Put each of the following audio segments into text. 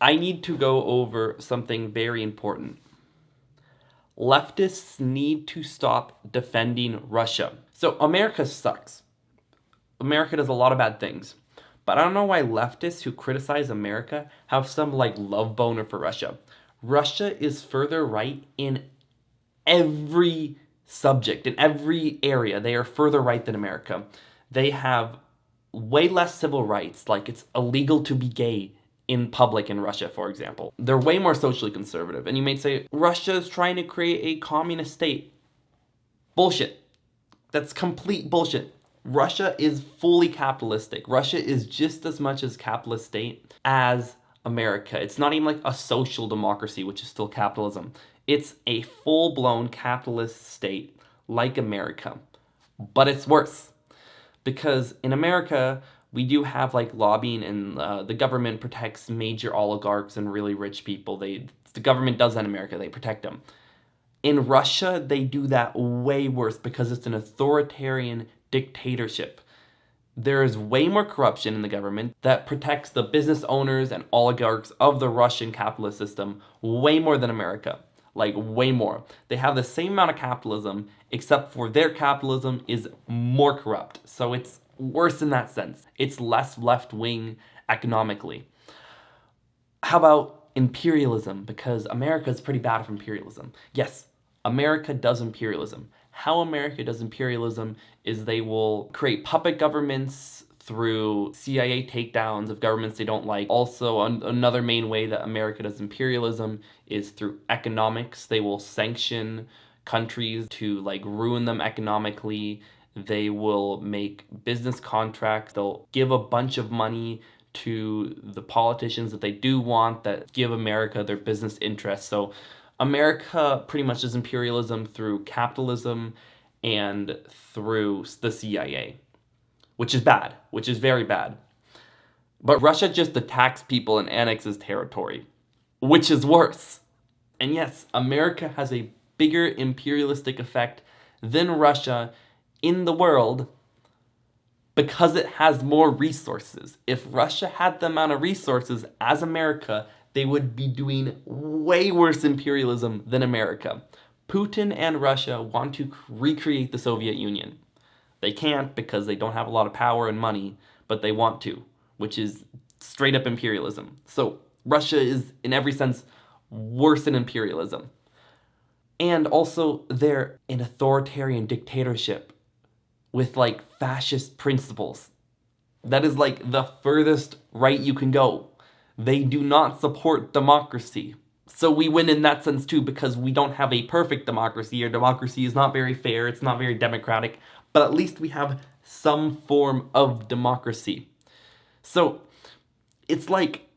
I need to go over something very important. Leftists need to stop defending Russia. So America sucks. America does a lot of bad things. But I don't know why leftists who criticize America have some like love boner for Russia. Russia is further right in every subject, in every area. They are further right than America. They have way less civil rights, like it's illegal to be gay in public in Russia, for example. They're way more socially conservative. And you may say, Russia is trying to create a communist state. Bullshit. That's complete bullshit. Russia is fully capitalistic. Russia is just as much as capitalist state as America. It's not even like a social democracy, which is still capitalism. It's a full-blown capitalist state like America. But it's worse. Because in America, we do have like lobbying, and the government protects major oligarchs and really rich people. The government does that in America. They protect them. In Russia, they do that way worse because it's an authoritarian dictatorship. There is way more corruption in the government that protects the business owners and oligarchs of the Russian capitalist system way more than America. Like, way more. They have the same amount of capitalism, except for their capitalism is more corrupt. So it's worse in that sense. It's less left-wing economically. How about imperialism? Because America is pretty bad for imperialism. Yes, America does imperialism. How America does imperialism is they will create puppet governments through CIA takedowns of governments they don't like. Also, another main way that America does imperialism is through economics. They will sanction countries to like ruin them economically. They will make business contracts. They'll give a bunch of money to the politicians that they do want that give America their business interests. So America pretty much does imperialism through capitalism and through the CIA, which is bad, which is very bad. But Russia just attacks people and annexes territory, which is worse. And yes, America has a bigger imperialistic effect than Russia in the world because it has more resources. If Russia had the amount of resources as America, they would be doing way worse imperialism than America. Putin and Russia want to recreate the Soviet Union. They can't because they don't have a lot of power and money, but they want to, which is straight up imperialism. So Russia is, in every sense, worse than imperialism. And also, they're an authoritarian dictatorship with like fascist principles. That is like the furthest right you can go. They do not support democracy. So we win in that sense too, because we don't have a perfect democracy. Our democracy is not very fair, it's not very democratic, but at least we have some form of democracy. So it's like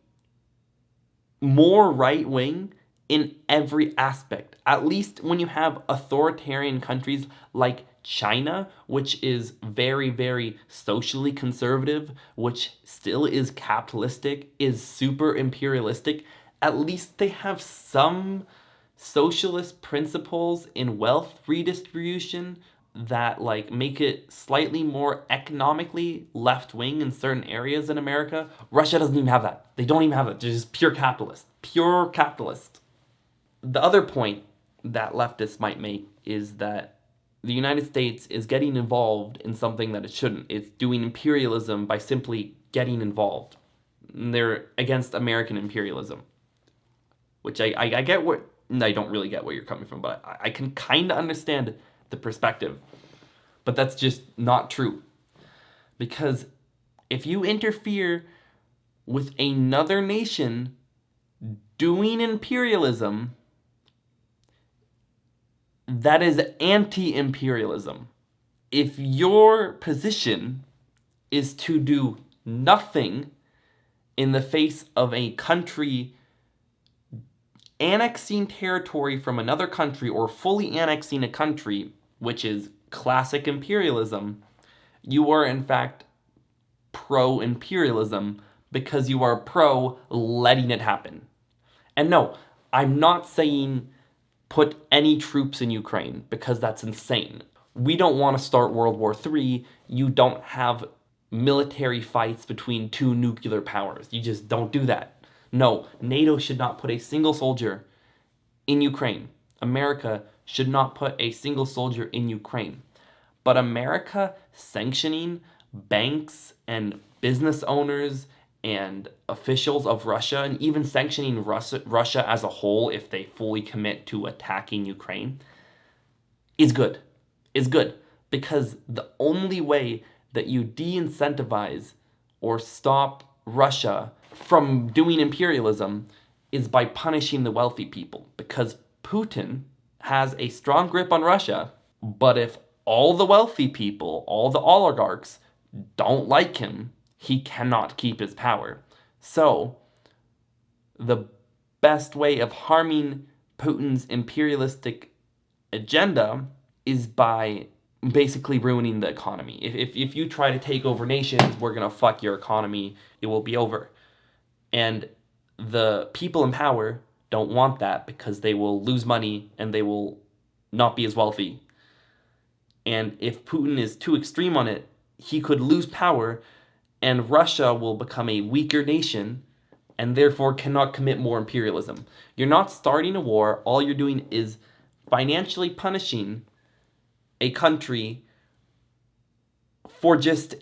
more right-wing in every aspect. At least when you have authoritarian countries like China, which is very, very socially conservative, which still is capitalistic, is super imperialistic, at least they have some socialist principles in wealth redistribution that like make it slightly more economically left-wing in certain areas in America. Russia doesn't even have that. They don't even have it. They're just pure capitalist. Pure capitalist. The other point that leftists might make is that the United States is getting involved in something that it shouldn't. It's doing imperialism by simply getting involved. And they're against American imperialism, which I get what, I don't really get where you're coming from, but I can kind of understand the perspective. But that's just not true. Because if you interfere with another nation doing imperialism, that is anti-imperialism. If your position is to do nothing in the face of a country annexing territory from another country or fully annexing a country, which is classic imperialism, you are in fact pro-imperialism because you are pro letting it happen. And no, I'm not saying put any troops in Ukraine because that's insane. We don't want to start World War III. You don't have military fights between two nuclear powers. You just don't do that. No, NATO should not put a single soldier in Ukraine. America should not put a single soldier in Ukraine. But America sanctioning banks and business owners and officials of Russia, and even sanctioning Russia as a whole if they fully commit to attacking Ukraine, is good. Is good. Because the only way that you de-incentivize or stop Russia from doing imperialism is by punishing the wealthy people. Because Putin has a strong grip on Russia, but if all the wealthy people, all the oligarchs, don't like him, he cannot keep his power. So, the best way of harming Putin's imperialistic agenda is by basically ruining the economy. If you try to take over nations, we're going to fuck your economy. It will be over. And the people in power don't want that because they will lose money and they will not be as wealthy. And if Putin is too extreme on it, he could lose power and Russia will become a weaker nation and therefore cannot commit more imperialism. You're not starting a war. All you're doing is financially punishing a country for just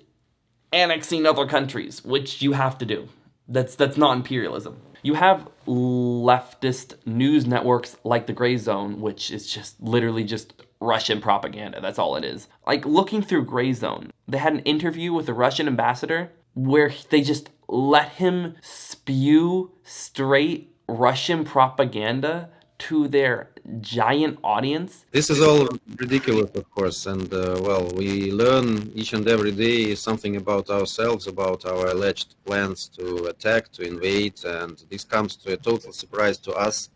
annexing other countries, which you have to do. That's not imperialism. You have leftist news networks like the Gray Zone, which is just literally just Russian propaganda. That's all it is. Like looking through Gray Zone, they had an interview with the Russian ambassador where they just let him spew straight Russian propaganda to their giant audience. This is all ridiculous, of course, and well, we learn each and every day something about ourselves, about our alleged plans to attack, to invade, and this comes to a total surprise to us.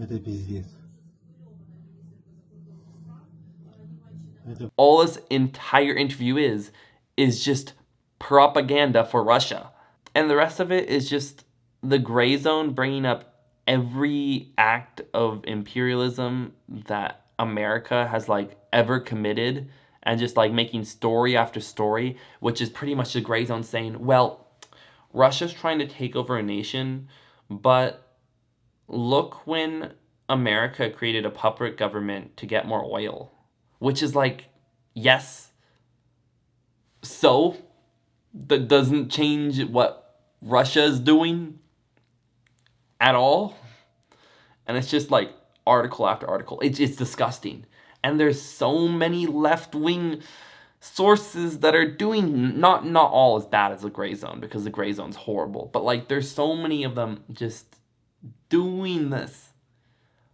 Это пиздец. All this entire interview is just propaganda for Russia. And the rest of it is just the Gray Zone bringing up every act of imperialism that America has like ever committed and just like making story after story, which is pretty much the Gray Zone saying, well, Russia's trying to take over a nation, but look when America created a puppet government to get more oil, which is like, yes, so that doesn't change what Russia is doing at all. And it's just like article after article. It's disgusting. And there's so many left-wing sources that are doing not all as bad as the Gray Zone, because the Gray Zone's horrible, but like there's so many of them just doing this.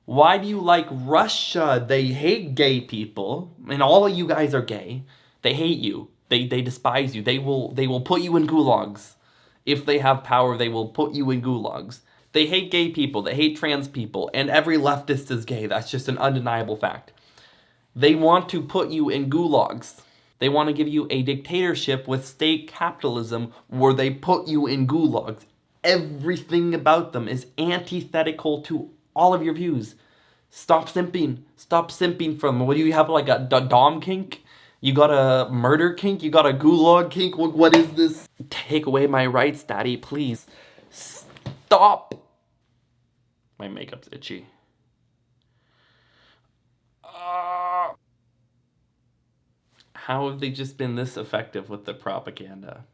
Why do you like Russia? They hate gay people, and all of you guys are gay. They hate you. They despise you. They will put you in gulags. If they have power, they will put you in gulags. They hate gay people. They hate trans people. And every leftist is gay. That's just an undeniable fact. They want to put you in gulags. They want to give you a dictatorship with state capitalism where they put you in gulags. Everything about them is antithetical to all of your views. Stop simping. Stop simping from them. What do you have, like a dom kink? You got a murder kink? You got a gulag kink? What is this? Take away my rights, daddy, please. Stop. My makeup's itchy. How have they just been this effective with the propaganda?